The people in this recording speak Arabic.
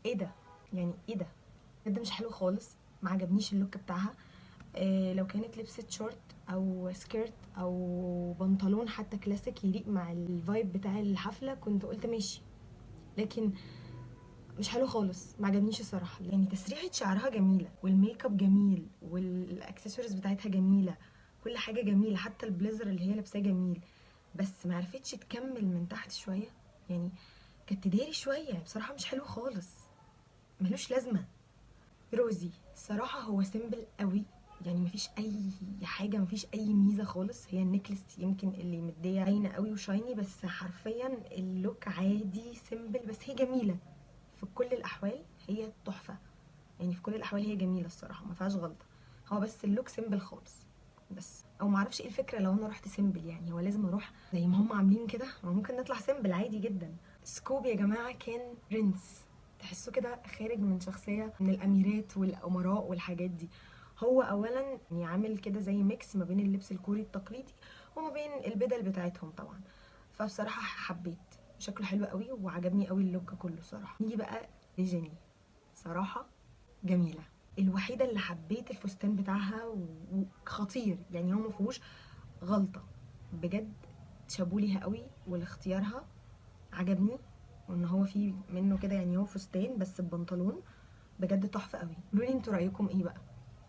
ايه ده؟ يعني ايه ده؟ بجد مش حلو خالص، ما عجبنيش اللوك بتاعها. لو كانت لبست شورت او سكيرت او بنطلون حتى كلاسيك يليق مع الفايب بتاع الحفله كنت قلت ماشي، لكن مش حلو خالص، ما عجبنيش الصراحه. يعني تسريحه شعرها جميله والميك اب جميل والاكسسوارز بتاعتها جميله، كل حاجه جميله، حتى البليزر اللي هي لابساه جميل، بس ما عرفتش تكمل من تحت شويه. يعني كانت تداري شويه، بصراحه مش حلو خالص، ملوش لازمه. روزي الصراحة هو سيمبل قوي، يعني مفيش اي حاجة، مفيش اي ميزة خالص. هي النكلس يمكن اللي مدية باينة قوي وشايني، بس حرفيا اللوك عادي سيمبل، بس هي جميلة في كل الاحوال، هي تحفة. يعني في كل الاحوال هي جميلة الصراحة، ما فيهاش غلطة. هو بس اللوك سيمبل خالص، بس او معرفش ايه الفكرة لو انا رحت سيمبل. يعني هو لازم اروح زي ما هم عاملين كده؟ ممكن نطلع سيمبل عادي جدا. سكوب يا جماعة كان برنس، تحسه كده خارج من شخصية من الأميرات والأمراء والحاجات دي. هو أولا يعني عامل كده زي ميكس ما بين اللبس الكوري التقليدي وما بين البدل بتاعتهم طبعا. فبصراحة حبيت شكله حلو قوي وعجبني قوي اللوك كله صراحة. نيجي بقى لجيني، صراحة جميلة، الوحيدة اللي حبيت الفستان بتاعها وخطير، يعني هو مفيهوش غلطة بجد. شابوا ليها قوي والاختيارها عجبني، وان هو في منه كده، يعني هو فستان بس ببنطلون، بجد تحفه قوي. قولوا لي انتوا رايكم ايه بقى؟